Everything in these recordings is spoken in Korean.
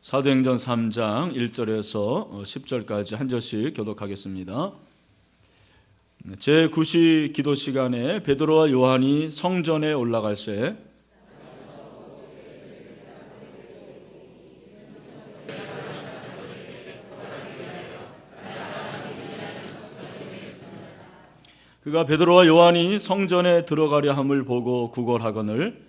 사도행전 3장 1절에서 10절까지 한 절씩 교독하겠습니다. 제9시 기도 시간에 베드로와 요한이 성전에 올라갈새 그가 베드로와 요한이 성전에 들어가려 함을 보고 구걸하거늘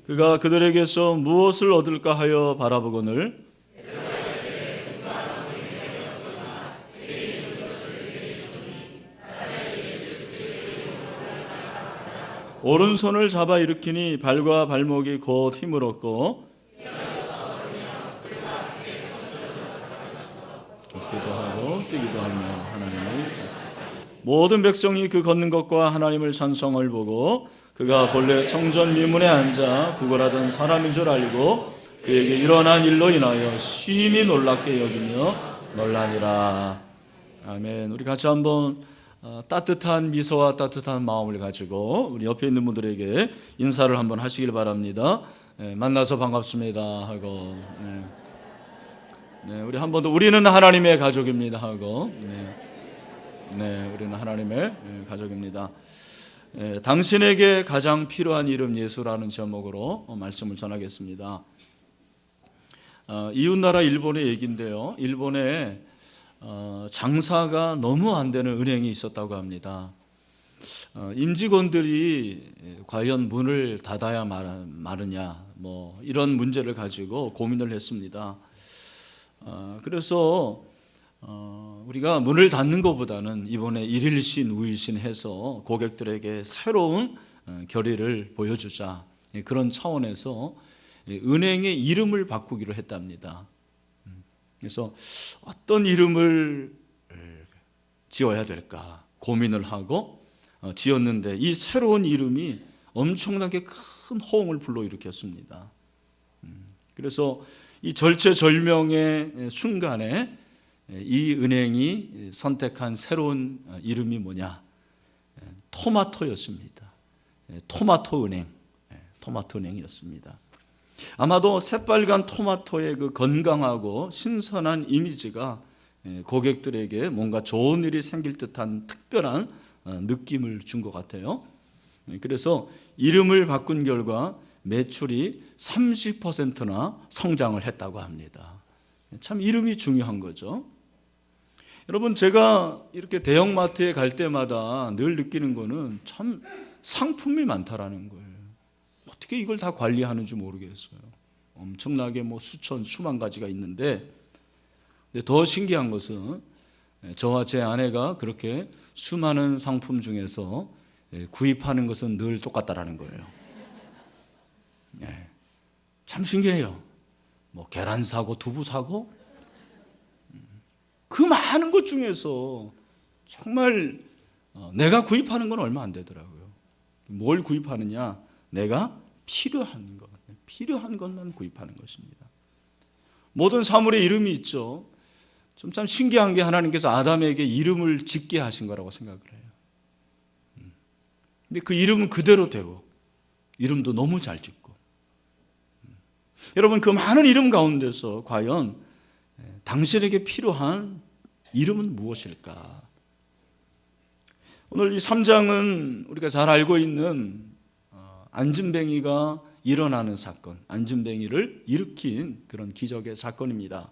그가 그들에게서 무엇을 얻을까 하여 바라보거늘 오른손을 잡아 일으키니 발과 발목이 곧 힘을 얻고 걷기도 하고 뛰기도 하며 하나님을 모든 백성이 그 걷는 것과 하나님을 찬송을 보고 그가 본래 성전 미문에 앉아 구걸하던 사람인 줄 알고 그에게 일어난 일로 인하여 심히 놀랍게 여기며 놀라니라. 아멘. 우리 같이 한번 따뜻한 미소와 따뜻한 마음을 가지고 우리 옆에 있는 분들에게 인사를 한번 하시길 바랍니다. 만나서 반갑습니다 하고 우리 한 번 더 우리는 하나님의 가족입니다 하고 우리는 하나님의 가족입니다. 당신에게 가장 필요한 이름 예수라는 제목으로 말씀을 전하겠습니다. 이웃나라 일본의 얘기인데요. 일본에 장사가 너무 안 되는 은행이 있었다고 합니다. 임직원들이 과연 문을 닫아야 마느냐 이런 문제를 가지고 고민을 했습니다. 그래서 우리가 문을 닫는 것보다는 이번에 1일신, 5일신 해서 고객들에게 새로운 결의를 보여주자. 그런 차원에서 은행의 이름을 바꾸기로 했답니다. 그래서 어떤 이름을 지어야 될까 고민을 하고 지었는데 이 새로운 이름이 엄청나게 큰 호응을 불러일으켰습니다. 그래서 이 절체절명의 순간에 이 은행이 선택한 새로운 이름이 뭐냐? 토마토였습니다. 토마토 은행이었습니다. 아마도 새빨간 토마토의 그 건강하고 신선한 이미지가 고객들에게 뭔가 좋은 일이 생길 듯한 특별한 느낌을 준 것 같아요. 그래서 이름을 바꾼 결과 매출이 30%나 성장을 했다고 합니다. 참 이름이 중요한 거죠. 여러분, 제가 이렇게 대형마트에 갈 때마다 늘 느끼는 거는 참 상품이 많다라는 거예요. 어떻게 이걸 다 관리하는지 모르겠어요. 엄청나게 수만 가지가 있는데 더 신기한 것은 저와 제 아내가 그렇게 수많은 상품 중에서 구입하는 것은 늘 똑같다라는 거예요. 참 신기해요. 계란 사고 두부 사고 그 많은 것 중에서 정말 내가 구입하는 건 얼마 안 되더라고요. 뭘 구입하느냐? 내가 필요한 것만 구입하는 것입니다. 모든 사물의 이름이 있죠. 좀 참 신기한 게 하나님께서 아담에게 이름을 짓게 하신 거라고 생각을 해요. 근데 그 이름은 그대로 되고 이름도 너무 잘 짓고 여러분, 그 많은 이름 가운데서 과연 당신에게 필요한 이름은 무엇일까? 오늘 이 3장은 우리가 잘 알고 있는 안진뱅이가 일어나는 사건, 안진뱅이를 일으킨 그런 기적의 사건입니다.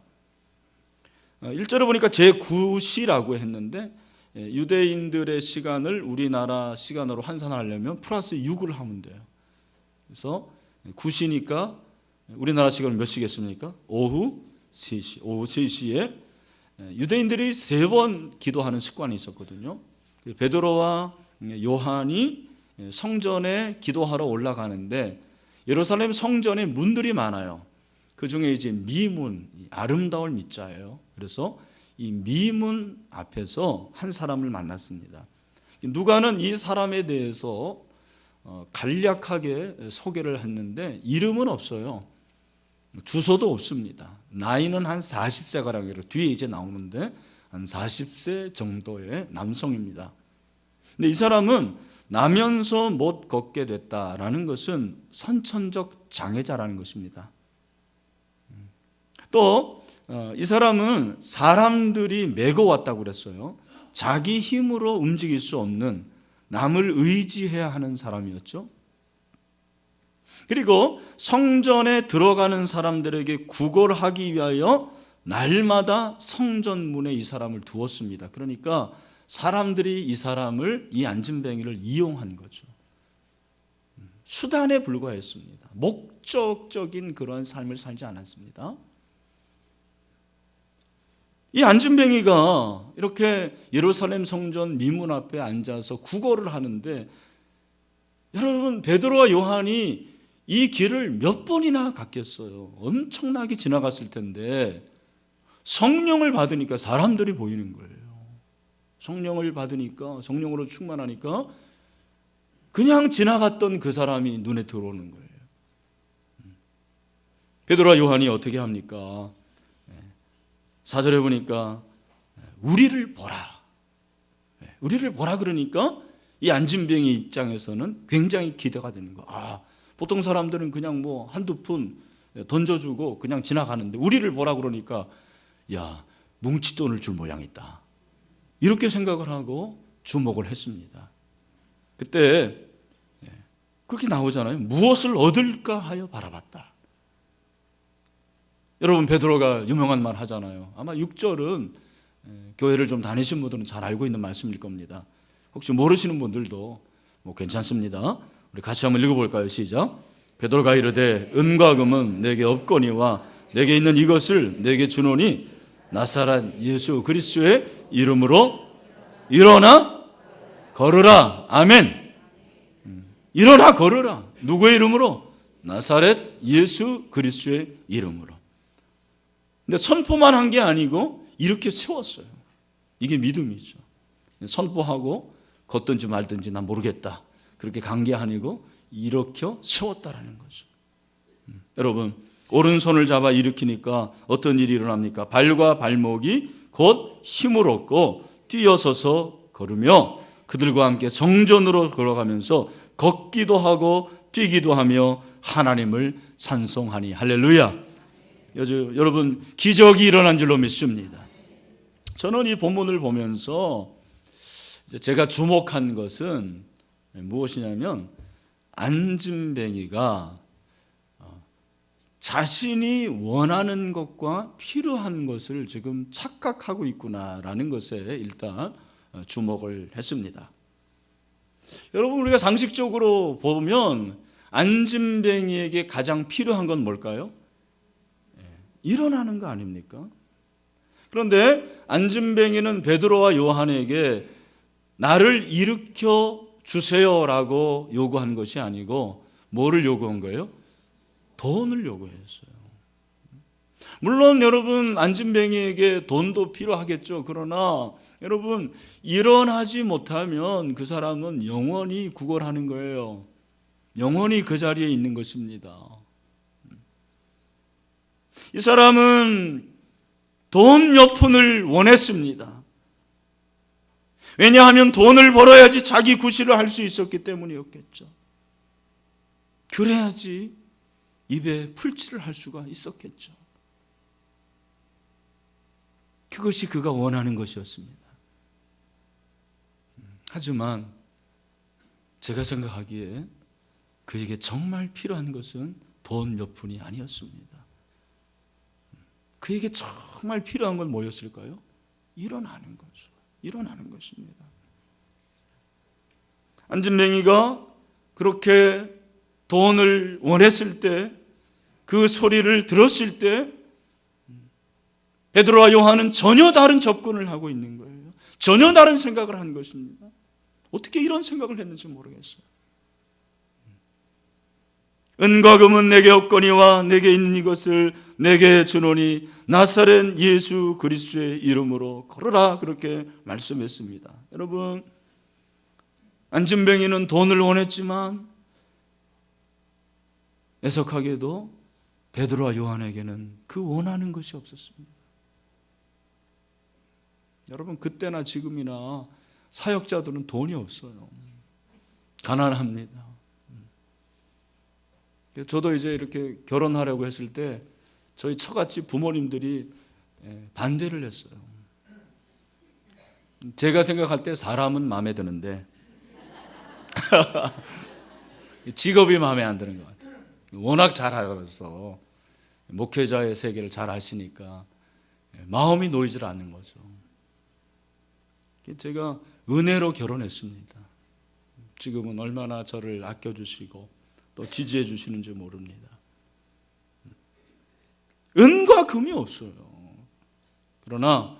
1절에 보니까 제9시라고 했는데 유대인들의 시간을 우리나라 시간으로 환산하려면 플러스 6을 하면 돼요. 그래서 9시니까 우리나라 시간은 몇 시겠습니까? 오후 3시. 오후 3시에 유대인들이 3번 기도하는 습관이 있었거든요. 베드로와 요한이 성전에 기도하러 올라가는데 예루살렘 성전에 문들이 많아요. 그 중에 이제 미문, 아름다울 미자예요. 그래서 이 미문 앞에서 한 사람을 만났습니다. 누가는 이 사람에 대해서 간략하게 소개를 했는데 이름은 없어요. 주소도 없습니다. 나이는 한 40세가량으로 뒤에 이제 나오는데 한 40세 정도의 남성입니다. 근데 이 사람은 나면서 못 걷게 됐다라는 것은 선천적 장애자라는 것입니다. 또 이 사람은 사람들이 메고 왔다고 그랬어요. 자기 힘으로 움직일 수 없는, 남을 의지해야 하는 사람이었죠. 그리고 성전에 들어가는 사람들에게 구걸을 하기 위하여 날마다 성전문에 이 사람을 두었습니다. 그러니까 사람들이 이 사람을, 이 안진뱅이를 이용한 거죠. 수단에 불과했습니다. 목적적인 그러한 삶을 살지 않았습니다. 이 안진뱅이가 이렇게 예루살렘 성전 미문 앞에 앉아서 구걸을 하는데, 여러분, 베드로와 요한이 이 길을 몇 번이나 갔겠어요. 엄청나게 지나갔을 텐데 성령을 받으니까 사람들이 보이는 거예요. 성령을 받으니까, 성령으로 충만하니까 그냥 지나갔던 그 사람이 눈에 들어오는 거예요. 베드로와 요한이 어떻게 합니까? 4절에 보니까 우리를 보라. 우리를 보라 그러니까 이 안진뱅이 입장에서는 굉장히 기대가 되는 거예요. 보통 사람들은 그냥 뭐 한두 푼 던져주고 그냥 지나가는데 우리를 보라 그러니까, 야, 뭉칫돈을 줄 모양이다, 이렇게 생각을 하고 주목을 했습니다. 그때 그렇게 나오잖아요. 무엇을 얻을까 하여 바라봤다. 여러분, 베드로가 유명한 말 하잖아요. 아마 6절은 교회를 좀 다니신 분들은 잘 알고 있는 말씀일 겁니다. 혹시 모르시는 분들도 뭐 괜찮습니다. 우리 같이 한번 읽어볼까요? 시작. 베드로가 이르되 은과 금은 내게 없거니와 내게 있는 이것을 내게 주노니 나사렛 예수 그리스도의 이름으로 일어나 걸으라. 아멘. 일어나 걸으라. 누구의 이름으로? 나사렛 예수 그리스도의 이름으로. 근데 선포만 한 게 아니고 이렇게 세웠어요. 이게 믿음이죠. 선포하고 걷든지 말든지 난 모르겠다, 그렇게 간 게 아니고 이렇게 세웠다라는 거죠. 여러분, 오른손을 잡아 일으키니까 어떤 일이 일어납니까? 발과 발목이 곧 힘을 얻고 뛰어서서 걸으며 그들과 함께 성전으로 걸어가면서 걷기도 하고 뛰기도 하며 하나님을 찬송하니. 할렐루야. 여러분, 기적이 일어난 줄로 믿습니다. 저는 이 본문을 보면서 제가 주목한 것은 무엇이냐면, 안진뱅이가 자신이 원하는 것과 필요한 것을 지금 착각하고 있구나라는 것에 일단 주목을 했습니다. 여러분, 우리가 상식적으로 보면 안진뱅이에게 가장 필요한 건 뭘까요? 일어나는 거 아닙니까? 그런데 안진뱅이는 베드로와 요한에게 나를 일으켜 주세요라고 요구한 것이 아니고 뭐를 요구한 거예요? 돈을 요구했어요. 물론 여러분, 안진뱅이에게 돈도 필요하겠죠. 그러나 여러분, 일어나지 못하면 그 사람은 영원히 구걸하는 거예요. 영원히 그 자리에 있는 것입니다. 이 사람은 돈 몇 푼을 원했습니다. 왜냐하면 돈을 벌어야지 자기 구실을 할 수 있었기 때문이었겠죠. 그래야지 입에 풀칠을 할 수가 있었겠죠. 그것이 그가 원하는 것이었습니다. 하지만 제가 생각하기에 그에게 정말 필요한 것은 돈 몇 푼이 아니었습니다. 그에게 정말 필요한 건 뭐였을까요? 일어나는 거죠. 일어나는 것입니다. 안진뱅이가 그렇게 돈을 원했을 때, 그 소리를 들었을 때 베드로와 요한은 전혀 다른 접근을 하고 있는 거예요. 전혀 다른 생각을 한 것입니다. 어떻게 이런 생각을 했는지 모르겠어요. 은과 금은 내게 없거니와 내게 있는 이것을 내게 주노니 나사렛 예수 그리스도의 이름으로 걸어라, 그렇게 말씀했습니다. 여러분, 안진뱅이는 돈을 원했지만 애석하게도 베드로와 요한에게는 그 원하는 것이 없었습니다. 여러분, 그때나 지금이나 사역자들은 돈이 없어요. 가난합니다. 저도 이제 이렇게 결혼하려고 했을 때 저희 처갓집 부모님들이 반대를 했어요. 제가 생각할 때 사람은 마음에 드는데 직업이 마음에 안 드는 것 같아요. 워낙 잘 알아서 목회자의 세계를 잘 아시니까 마음이 놓이질 않는 거죠. 제가 은혜로 결혼했습니다. 지금은 얼마나 저를 아껴주시고 또 지지해 주시는지 모릅니다. 은과 금이 없어요. 그러나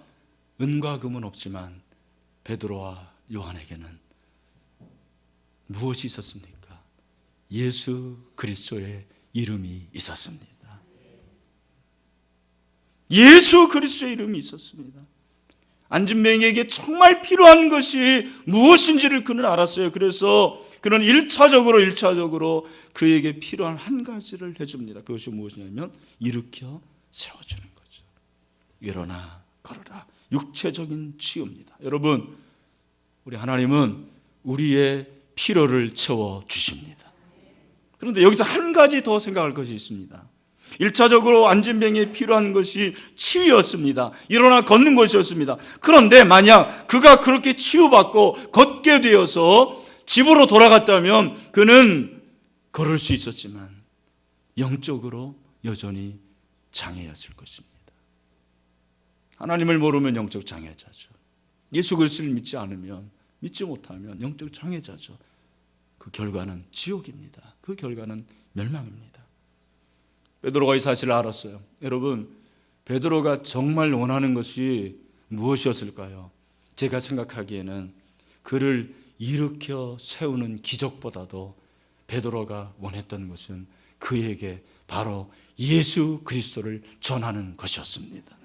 은과 금은 없지만 베드로와 요한에게는 무엇이 있었습니까? 예수 그리스도의 이름이 있었습니다. 예수 그리스도의 이름이 있었습니다. 안진뱅이에게 정말 필요한 것이 무엇인지를 그는 알았어요. 그래서 그는 1차적으로 그에게 필요한 한 가지를 해줍니다. 그것이 무엇이냐면 일으켜 세워주는 거죠. 일어나 걸어라. 육체적인 치유입니다. 여러분, 우리 하나님은 우리의 필요를 채워주십니다. 그런데 여기서 한 가지 더 생각할 것이 있습니다. 1차적으로 안진뱅이에 필요한 것이 치유였습니다. 일어나 걷는 것이었습니다. 그런데 만약 그가 그렇게 치유받고 걷게 되어서 집으로 돌아갔다면 그는 걸을 수 있었지만 영적으로 여전히 장애였을 것입니다. 하나님을 모르면 영적 장애자죠. 예수 그리스도를 믿지 않으면, 믿지 못하면 영적 장애자죠. 그 결과는 지옥입니다. 그 결과는 멸망입니다. 베드로가 이 사실을 알았어요. 여러분, 베드로가 정말 원하는 것이 무엇이었을까요? 제가 생각하기에는 그를 일으켜 세우는 기적보다도 베드로가 원했던 것은 그에게 바로 예수 그리스도를 전하는 것이었습니다.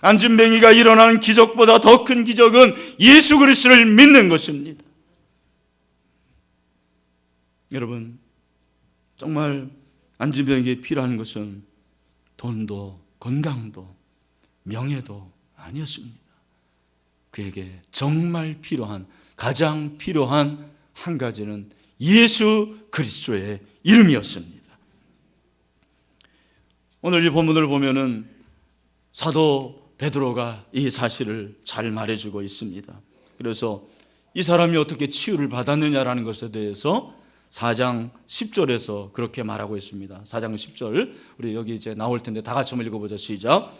안진뱅이가 일어나는 기적보다 더 큰 기적은 예수 그리스도를 믿는 것입니다. 여러분, 정말 안진뱅이에게 필요한 것은 돈도 건강도 명예도 아니었습니다. 그에게 정말 필요한, 가장 필요한 한 가지는 예수 그리스도의 이름이었습니다. 오늘 이 본문을 보면은 사도 베드로가 이 사실을 잘 말해주고 있습니다. 그래서 이 사람이 어떻게 치유를 받았느냐라는 것에 대해서 4장 10절에서 그렇게 말하고 있습니다. 4장 10절, 우리 여기 이제 나올 텐데 다 같이 한번 읽어보죠. 시작.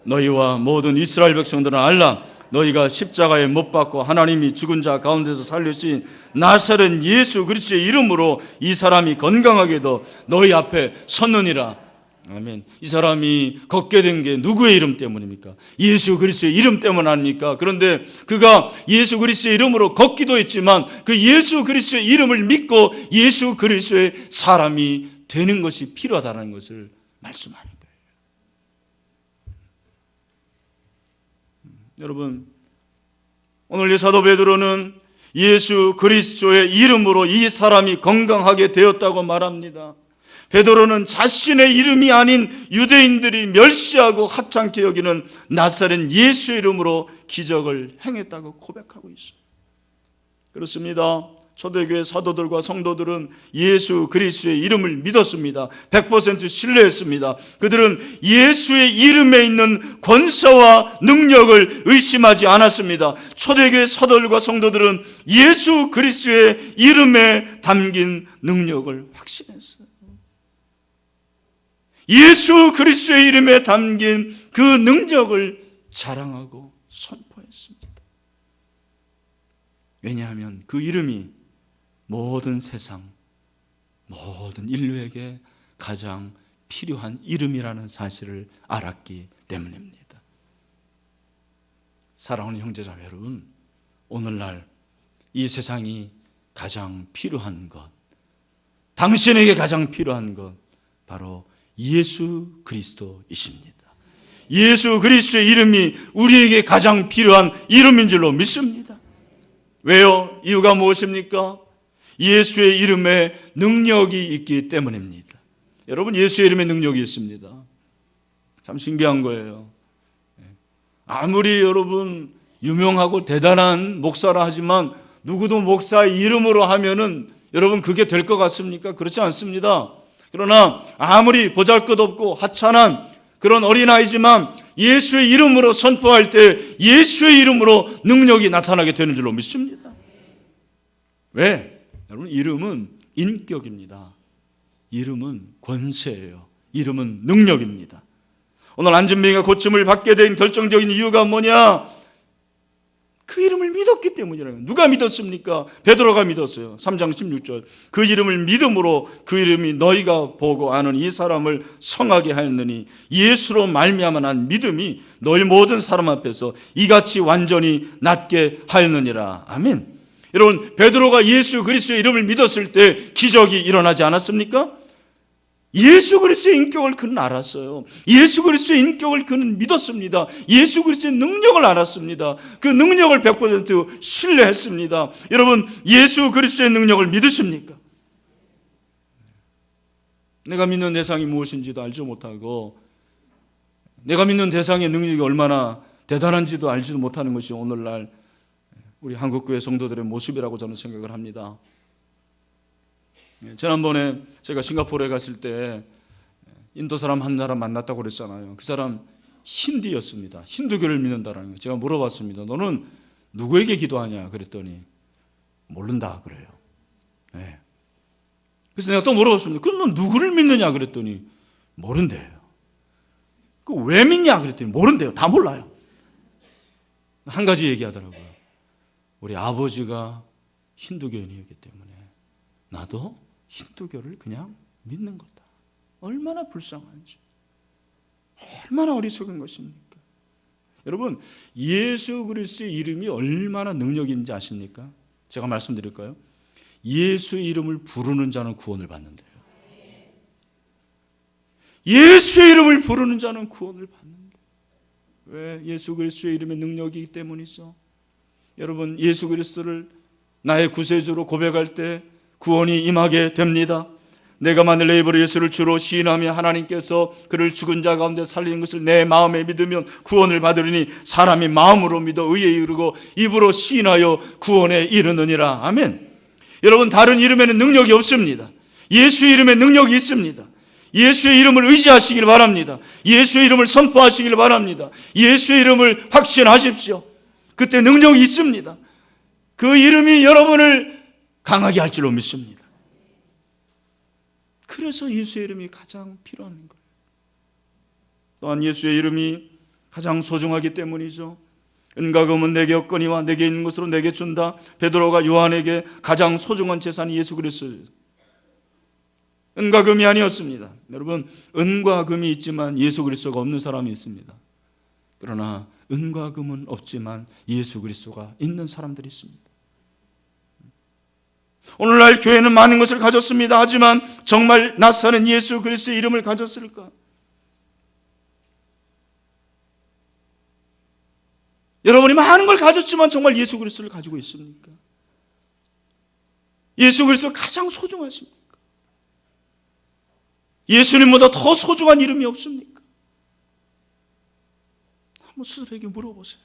너희와 모든 이스라엘 백성들은 알라. 너희가 십자가에 못 박고 하나님이 죽은 자 가운데서 살리신 나사렛 예수 그리스도의 이름으로 이 사람이 건강하게도 너희 앞에 섰느니라. 아멘. 이 사람이 걷게 된 게 누구의 이름 때문입니까? 예수 그리스도의 이름 때문 아닙니까? 그런데 그가 예수 그리스도의 이름으로 걷기도 했지만 그 예수 그리스도의 이름을 믿고 예수 그리스도의 사람이 되는 것이 필요하다는 것을 말씀하는 거예요. 여러분, 오늘 이 사도 베드로는 예수 그리스도의 이름으로 이 사람이 건강하게 되었다고 말합니다. 베드로는 자신의 이름이 아닌 유대인들이 멸시하고 하찮게 여기는 나사렛 예수의 이름으로 기적을 행했다고 고백하고 있어요. 그렇습니다. 초대교회 사도들과 성도들은 예수 그리스도의 이름을 믿었습니다. 100% 신뢰했습니다. 그들은 예수의 이름에 있는 권세와 능력을 의심하지 않았습니다. 초대교회 사도들과 성도들은 예수 그리스도의 이름에 담긴 능력을 확신했어요. 예수 그리스도의 이름에 담긴 그 능력을 자랑하고 선포했습니다. 왜냐하면 그 이름이 모든 세상, 모든 인류에게 가장 필요한 이름이라는 사실을 알았기 때문입니다. 사랑하는 형제자매 여러분, 오늘날 이 세상이 가장 필요한 것, 당신에게 가장 필요한 것, 바로 예수 그리스도이십니다. 예수 그리스도의 이름이 우리에게 가장 필요한 이름인 줄로 믿습니다. 왜요? 이유가 무엇입니까? 예수의 이름에 능력이 있기 때문입니다. 여러분, 예수의 이름에 능력이 있습니다. 참 신기한 거예요. 아무리 여러분 유명하고 대단한 목사라 하지만 누구도 목사의 이름으로 하면은 여러분 그게 될 것 같습니까? 그렇지 않습니다. 그러나 아무리 보잘것없고 하찮은 그런 어린아이지만 예수의 이름으로 선포할 때 예수의 이름으로 능력이 나타나게 되는 줄로 믿습니다. 왜? 여러분, 이름은 인격입니다. 이름은 권세예요. 이름은 능력입니다. 오늘 안진뱅이가 고침을 받게 된 결정적인 이유가 뭐냐? 그 이름을 믿었기 때문이라는 거예요. 누가 믿었습니까? 베드로가 믿었어요. 3장 16절. 그 이름을 믿음으로 그 이름이 너희가 보고 아는 이 사람을 성하게 하였느니 예수로 말미암아 난 믿음이 너희 모든 사람 앞에서 이같이 완전히 낫게 하였느니라. 아멘. 여러분, 베드로가 예수 그리스도의 이름을 믿었을 때 기적이 일어나지 않았습니까? 예수 그리스도의 인격을 그는 알았어요. 예수 그리스도의 인격을 그는 믿었습니다. 예수 그리스도의 능력을 알았습니다. 그 능력을 100% 신뢰했습니다. 여러분, 예수 그리스도의 능력을 믿으십니까? 내가 믿는 대상이 무엇인지도 알지 못하고 내가 믿는 대상의 능력이 얼마나 대단한지도 알지도 못하는 것이 오늘날 우리 한국교회 성도들의 모습이라고 저는 생각을 합니다. 지난번에 제가 싱가포르에 갔을 때 인도 사람 한 사람 만났다고 그랬잖아요. 그 사람 힌두였습니다. 힌두교를 믿는다라는 거예요. 제가 물어봤습니다. 너는 누구에게 기도하냐? 그랬더니 모른다 그래요. 네. 그래서 내가 또 물어봤습니다. 그럼 넌 누구를 믿느냐? 그랬더니 모른대요. 그 왜 믿냐? 그랬더니 모른대요. 다 몰라요. 한 가지 얘기하더라고요. 우리 아버지가 힌두교인이었기 때문에 나도 힌두교를 그냥 믿는 거다. 얼마나 불쌍한지, 얼마나 어리석은 것입니까? 여러분, 예수 그리스도의 이름이 얼마나 능력이 있는지 아십니까? 제가 말씀드릴까요? 예수의 이름을 부르는 자는 구원을 받는데요. 예수의 이름을 부르는 자는 구원을 받는다. 왜? 예수 그리스도의 이름의 능력이기 때문이죠. 여러분, 예수 그리스도를 나의 구세주로 고백할 때 구원이 임하게 됩니다. 내가 만일 내 입으로 예수를 주로 시인하며 하나님께서 그를 죽은 자 가운데 살린 것을 내 마음에 믿으면 구원을 받으리니 사람이 마음으로 믿어 의에 이르고 입으로 시인하여 구원에 이르느니라. 아멘. 여러분, 다른 이름에는 능력이 없습니다. 예수의 이름에 능력이 있습니다. 예수의 이름을 의지하시길 바랍니다. 예수의 이름을 선포하시길 바랍니다. 예수의 이름을 확신하십시오. 그때 능력이 있습니다. 그 이름이 여러분을 강하게 할 줄로 믿습니다. 그래서 예수의 이름이 가장 필요한 거예요. 또한 예수의 이름이 가장 소중하기 때문이죠. 은과 금은 내게 없거니와 내게 있는 것으로 내게 준다. 베드로가 요한에게 가장 소중한 재산이 예수 그리스도예요. 은과 금이 아니었습니다. 여러분, 은과 금이 있지만 예수 그리스도가 없는 사람이 있습니다. 그러나 은과 금은 없지만 예수 그리스도가 있는 사람들이 있습니다. 오늘날 교회는 많은 것을 가졌습니다. 하지만 정말 나사는 예수 그리스도의 이름을 가졌을까? 여러분이 많은 걸 가졌지만 정말 예수 그리스도를 가지고 있습니까? 예수 그리스도가 가장 소중하십니까? 예수님보다 더 소중한 이름이 없습니까? 한번 스스로에게 물어보세요.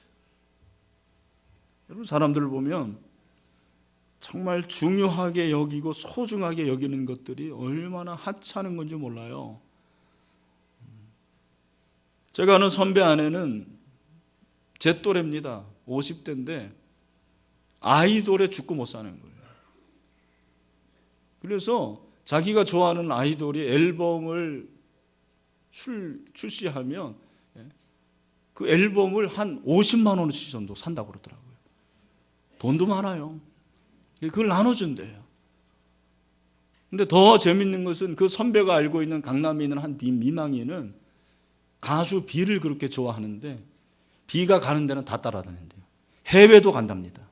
여러분, 사람들을 보면 정말 중요하게 여기고 소중하게 여기는 것들이 얼마나 하찮은 건지 몰라요. 제가 아는 선배 아내는 제 또래입니다. 50대인데 아이돌에 죽고 못 사는 거예요. 그래서 자기가 좋아하는 아이돌이 앨범을 출시하면 그 앨범을 한 50만 원어치 정도 산다고 그러더라고요. 돈도 많아요. 그걸 나눠준대요. 근데 더 재밌는 것은 그 선배가 알고 있는 강남에 있는 한 미망이는 가수 B를 그렇게 좋아하는데 B가 가는 데는 다 따라다닌대요. 해외도 간답니다.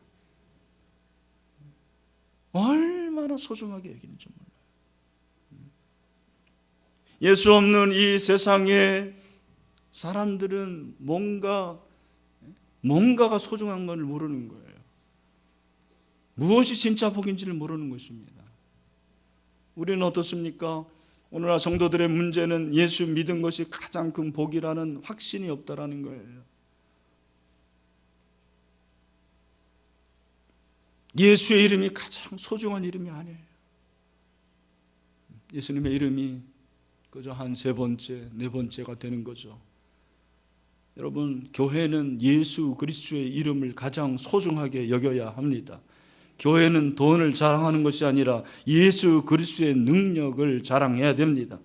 얼마나 소중하게 여기는지 몰라요. 예수 없는 이 세상에 사람들은 뭔가가 소중한 걸 모르는 거예요. 무엇이 진짜 복인지를 모르는 것입니다. 우리는 어떻습니까? 오늘날 성도들의 문제는 예수 믿은 것이 가장 큰 복이라는 확신이 없다라는 거예요. 예수의 이름이 가장 소중한 이름이 아니에요. 예수님의 이름이 그저 한 3번째, 4번째가 되는 거죠. 여러분, 교회는 예수 그리스도의 이름을 가장 소중하게 여겨야 합니다. 교회는 돈을 자랑하는 것이 아니라 예수 그리스도의 능력을 자랑해야 됩니다.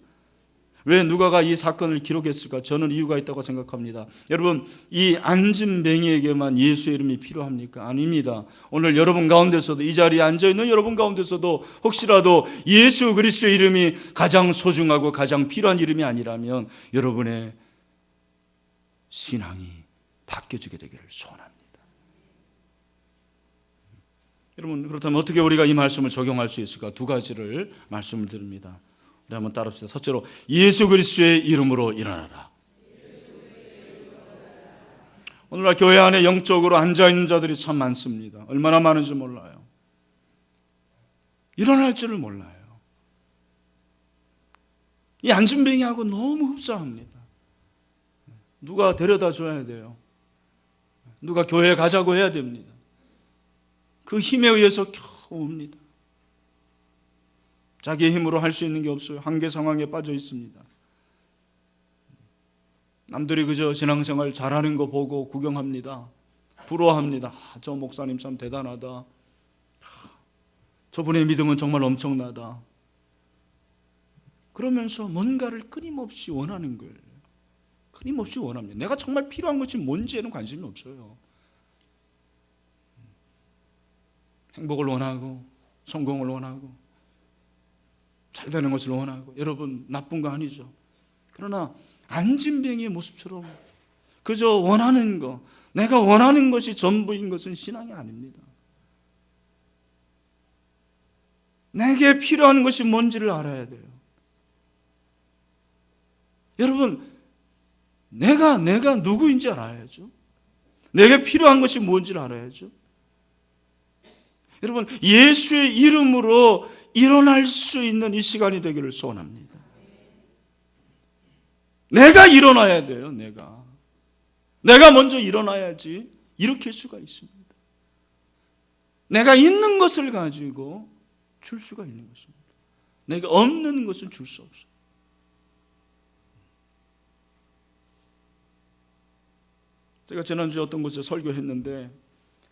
왜 누가가 이 사건을 기록했을까? 저는 이유가 있다고 생각합니다. 여러분, 이 안진뱅이에게만 예수의 이름이 필요합니까? 아닙니다. 오늘 여러분 가운데서도, 이 자리에 앉아있는 여러분 가운데서도 혹시라도 예수 그리스도의 이름이 가장 소중하고 가장 필요한 이름이 아니라면 여러분의 신앙이 바뀌어지게 되기를 소원합니다. 여러분, 그렇다면 어떻게 우리가 이 말씀을 적용할 수 있을까? 2가지를 말씀을 드립니다. 우리 한번 따라합시다. 첫째로, 예수 그리스도의 이름으로 일어나라. 오늘날 교회 안에 영적으로 앉아있는 자들이 참 많습니다. 얼마나 많은지 몰라요. 일어날 줄을 몰라요. 이 안진뱅이하고 너무 흡사합니다. 누가 데려다 줘야 돼요. 누가 교회에 가자고 해야 됩니다. 그 힘에 의해서 겨우 옵니다. 자기의 힘으로 할 수 있는 게 없어요. 한계 상황에 빠져 있습니다. 남들이 그저 신앙생활 잘하는 거 보고 구경합니다. 부러워합니다. 저 목사님 참 대단하다. 저분의 믿음은 정말 엄청나다. 그러면서 뭔가를 끊임없이 원하는 거예요. 끊임없이 원합니다. 내가 정말 필요한 것이 뭔지에는 관심이 없어요. 행복을 원하고, 성공을 원하고, 잘 되는 것을 원하고. 여러분, 나쁜 거 아니죠. 그러나 안진뱅이의 모습처럼 그저 원하는 거, 내가 원하는 것이 전부인 것은 신앙이 아닙니다. 내게 필요한 것이 뭔지를 알아야 돼요. 여러분, 내가 누구인지 알아야죠. 내게 필요한 것이 뭔지를 알아야죠. 여러분, 예수의 이름으로 일어날 수 있는 이 시간이 되기를 소원합니다. 내가 일어나야 돼요. 내가 먼저 일어나야지 일으킬 수가 있습니다. 내가 있는 것을 가지고 줄 수가 있는 것입니다. 내가 없는 것은 줄 수 없어요. 제가 지난주에 어떤 곳에 설교했는데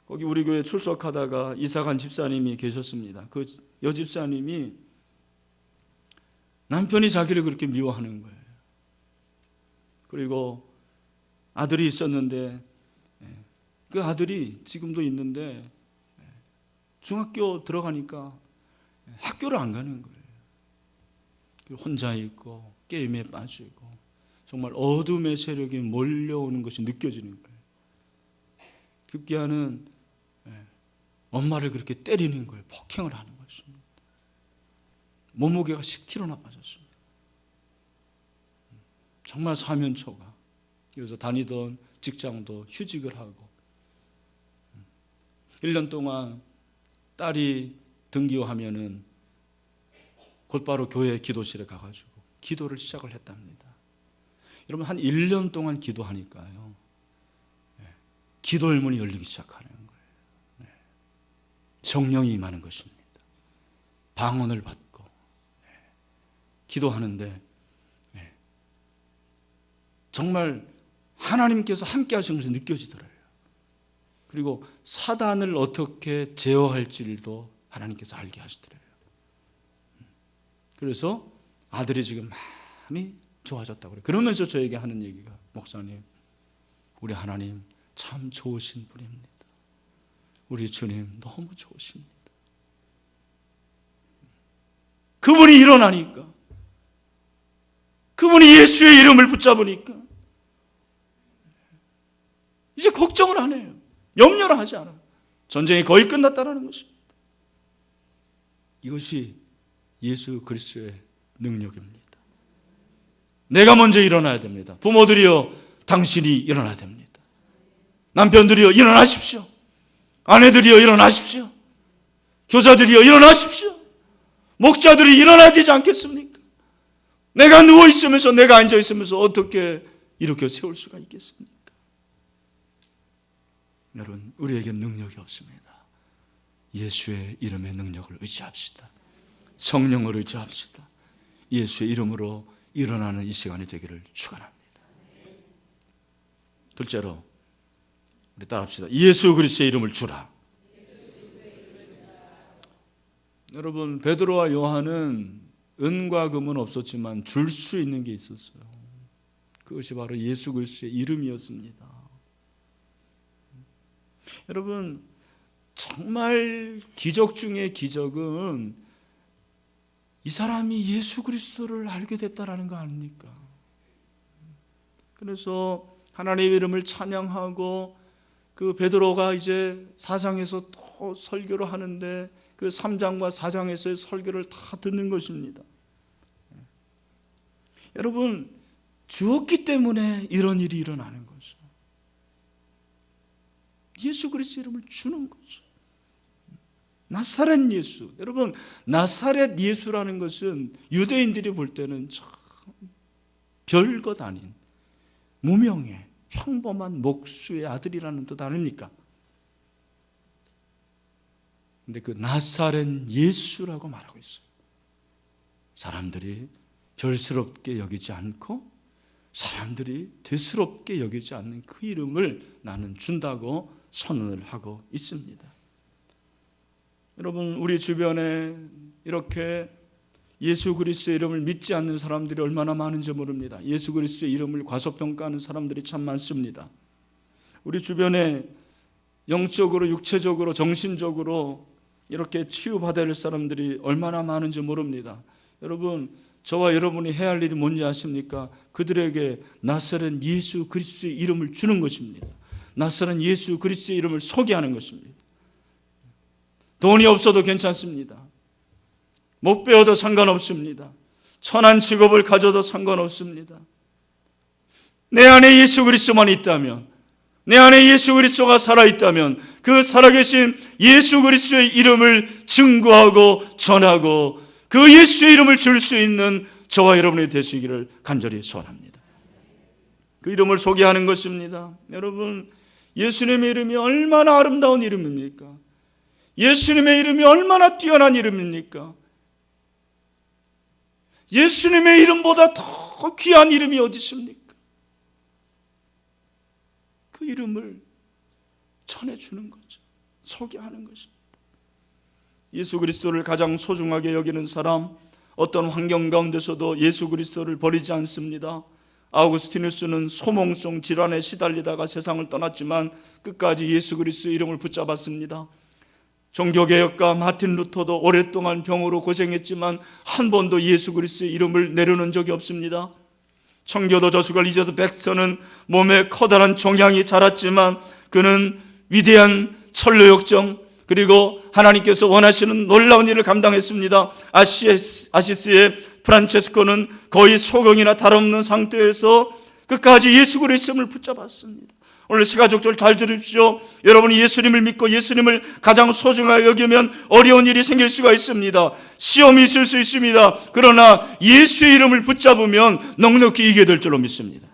거기 우리 교회 출석하다가 이사간 집사님이 계셨습니다. 그 여집사님이 남편이 자기를 그렇게 미워하는 거예요. 그리고 아들이 있었는데 그 아들이 지금도 있는데 중학교 들어가니까 학교를 안 가는 거예요. 혼자 있고 게임에 빠지고 정말 어둠의 세력이 몰려오는 것이 느껴지는 거예요. 급기야는 엄마를 그렇게 때리는 거예요. 폭행을 하는 것입니다. 몸무게가 10kg나 빠졌습니다. 정말 사면초가. 그래서 다니던 직장도 휴직을 하고 1년 동안 딸이 등교하면은 곧바로 교회 기도실에 가가지고 기도를 시작을 했답니다. 여러분, 한 1년 동안 기도하니까요, 기도의 문이 열리기 시작하는 거예요. 성령이 임하는 것입니다. 방언을 받고 기도하는데 정말 하나님께서 함께 하신 것이 느껴지더라고요. 그리고 사단을 어떻게 제어할지도 하나님께서 알게 하시더라고요. 그래서 아들이 지금 많이 좋아졌다고 그래요. 그러면서 저에게 하는 얘기가, 목사님, 우리 하나님 참 좋으신 분입니다. 우리 주님 너무 좋으십니다. 그분이 일어나니까, 그분이 예수의 이름을 붙잡으니까 이제 걱정을 안 해요. 염려를 하지 않아요. 전쟁이 거의 끝났다는 것입니다. 이것이 예수 그리스도의 능력입니다. 내가 먼저 일어나야 됩니다. 부모들이여, 당신이 일어나야 됩니다. 남편들이여, 일어나십시오. 아내들이여, 일어나십시오. 교사들이여, 일어나십시오. 목자들이 일어나야 되지 않겠습니까? 내가 누워있으면서, 내가 앉아있으면서 어떻게 일으켜 세울 수가 있겠습니까? 여러분, 우리에게 능력이 없습니다. 예수의 이름의 능력을 의지합시다. 성령을 의지합시다. 예수의 이름으로 일어나는 이 시간이 되기를 축원합니다. 둘째로 우리 따라합시다. 예수 그리스도의 이름을 주라. 여러분, 베드로와 요한은 은과 금은 없었지만 줄 수 있는 게 있었어요. 그것이 바로 예수 그리스도의 이름이었습니다. 여러분, 정말 기적 중의 기적은 이 사람이 예수 그리스도를 알게 됐다라는 거 아닙니까? 그래서 하나님의 이름을 찬양하고 그 베드로가 이제 4장에서 또 설교를 하는데 그 3장과 4장에서의 설교를 다 듣는 것입니다. 여러분, 주었기 때문에 이런 일이 일어나는 거죠. 예수 그리스도 이름을 주는 거죠. 나사렛 예수. 여러분, 나사렛 예수라는 것은 유대인들이 볼 때는 참 별것 아닌 무명의 평범한 목수의 아들이라는 뜻 아닙니까? 근데 그 나사렛 예수라고 말하고 있어요. 사람들이 별스럽게 여기지 않고 사람들이 대수롭게 여기지 않는 그 이름을 나는 준다고 선언을 하고 있습니다. 여러분, 우리 주변에 이렇게 예수 그리스도의 이름을 믿지 않는 사람들이 얼마나 많은지 모릅니다. 예수 그리스도의 이름을 과소평가하는 사람들이 참 많습니다. 우리 주변에 영적으로, 육체적으로, 정신적으로 이렇게 치유받아야 할 사람들이 얼마나 많은지 모릅니다. 여러분, 저와 여러분이 해야 할 일이 뭔지 아십니까? 그들에게 나사렛 예수 그리스도의 이름을 주는 것입니다. 나사렛 예수 그리스도의 이름을 소개하는 것입니다. 돈이 없어도 괜찮습니다. 못 배워도 상관없습니다. 천한 직업을 가져도 상관없습니다. 내 안에 예수 그리스도만 있다면, 내 안에 예수 그리스도가 살아있다면 그 살아계신 예수 그리스도의 이름을 증거하고 전하고 그 예수의 이름을 줄 수 있는 저와 여러분이 되시기를 간절히 소원합니다. 그 이름을 소개하는 것입니다. 여러분, 예수님의 이름이 얼마나 아름다운 이름입니까? 예수님의 이름이 얼마나 뛰어난 이름입니까? 예수님의 이름보다 더 귀한 이름이 어디 있습니까? 그 이름을 전해주는 거죠. 소개하는 것입니다. 예수 그리스도를 가장 소중하게 여기는 사람, 어떤 환경 가운데서도 예수 그리스도를 버리지 않습니다. 아우구스티누스는 소몽성 질환에 시달리다가 세상을 떠났지만 끝까지 예수 그리스도의 이름을 붙잡았습니다. 종교개혁가 마틴 루터도 오랫동안 병으로 고생했지만 한 번도 예수 그리스도의 이름을 내려놓은 적이 없습니다. 청교도 저수 리저스 백서는 몸에 커다란 종양이 자랐지만 그는 위대한 천로역정 그리고 하나님께서 원하시는 놀라운 일을 감당했습니다. 아시스의 프란체스코는 거의 소경이나 다름없는 상태에서 끝까지 예수 그리스도를 붙잡았습니다. 오늘 새가족들 잘 들으십시오. 여러분이 예수님을 믿고 예수님을 가장 소중하게 여기면 어려운 일이 생길 수가 있습니다. 시험이 있을 수 있습니다. 그러나 예수의 이름을 붙잡으면 넉넉히 이기게 될 줄로 믿습니다.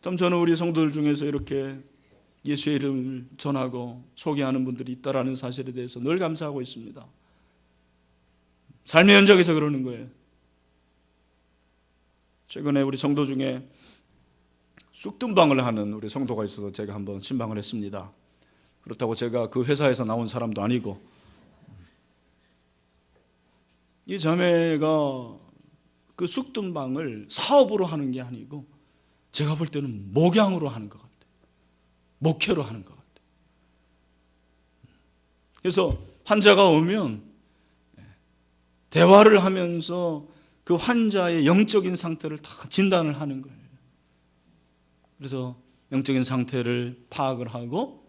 참 저는 우리 성도들 중에서 이렇게 예수의 이름을 전하고 소개하는 분들이 있다라는 사실에 대해서 늘 감사하고 있습니다. 삶의 현장에서 그러는 거예요. 최근에 우리 성도 중에 쑥뜸방을 하는 우리 성도가 있어서 제가 한번 신방을 했습니다. 그렇다고 제가 그 회사에서 나온 사람도 아니고, 이 자매가 그 쑥뜸방을 사업으로 하는 게 아니고 제가 볼 때는 목양으로 하는 것 같아요. 목회로 하는 것 같아요. 그래서 환자가 오면 대화를 하면서 그 환자의 영적인 상태를 다 진단을 하는 거예요. 그래서 영적인 상태를 파악을 하고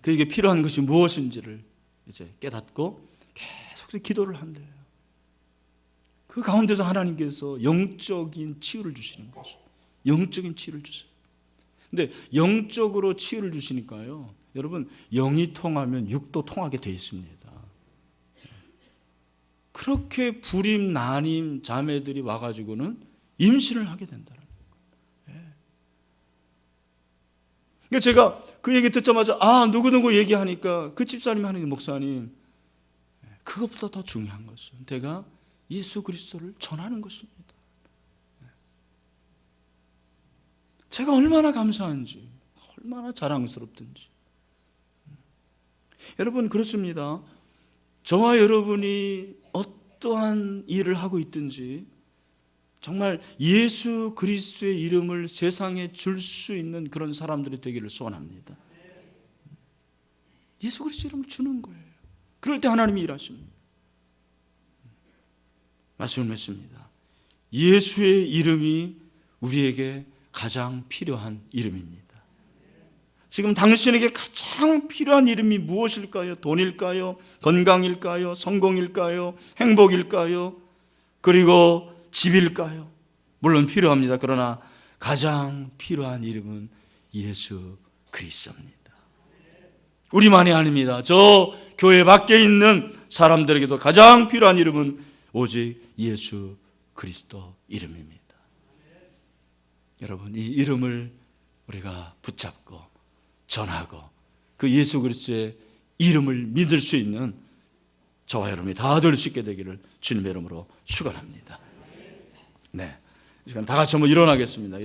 그에게 필요한 것이 무엇인지를 이제 깨닫고 계속 기도를 한대요. 그 가운데서 하나님께서 영적인 치유를 주시는 거죠. 영적인 치유를 주세요. 근데 영적으로 치유를 주시니까요, 여러분, 영이 통하면 육도 통하게 돼 있습니다. 그렇게 불임 난임 자매들이 와가지고는 임신을 하게 된다는 거예요. 그러니까 제가 그 얘기 듣자마자 누구누구 얘기하니까 그 집사님이 하는 게 목사님, 그것보다 더 중요한 것은 내가 예수 그리스도를 전하는 것입니다. 제가 얼마나 감사한지, 얼마나 자랑스럽든지. 여러분 그렇습니다. 저와 여러분이 어떠한 일을 하고 있든지 정말 예수 그리스도의 이름을 세상에 줄 수 있는 그런 사람들이 되기를 소원합니다. 예수 그리스도 이름을 주는 거예요. 그럴 때 하나님이 일하십니다. 말씀을 맺습니다. 예수의 이름이 우리에게 가장 필요한 이름입니다. 지금 당신에게 가장 필요한 이름이 무엇일까요? 돈일까요? 건강일까요? 성공일까요? 행복일까요? 그리고 집일까요? 물론 필요합니다. 그러나 가장 필요한 이름은 예수 그리스도입니다. 우리만이 아닙니다. 저 교회 밖에 있는 사람들에게도 가장 필요한 이름은 오직 예수 그리스도 이름입니다. 여러분, 이 이름을 우리가 붙잡고 전하고 그 예수 그리스도의 이름을 믿을 수 있는 저와 여러분이 다 될 수 있게 되기를 주님의 이름으로 축원합니다. 네, 이 시간 다 같이 한번 일어나겠습니다.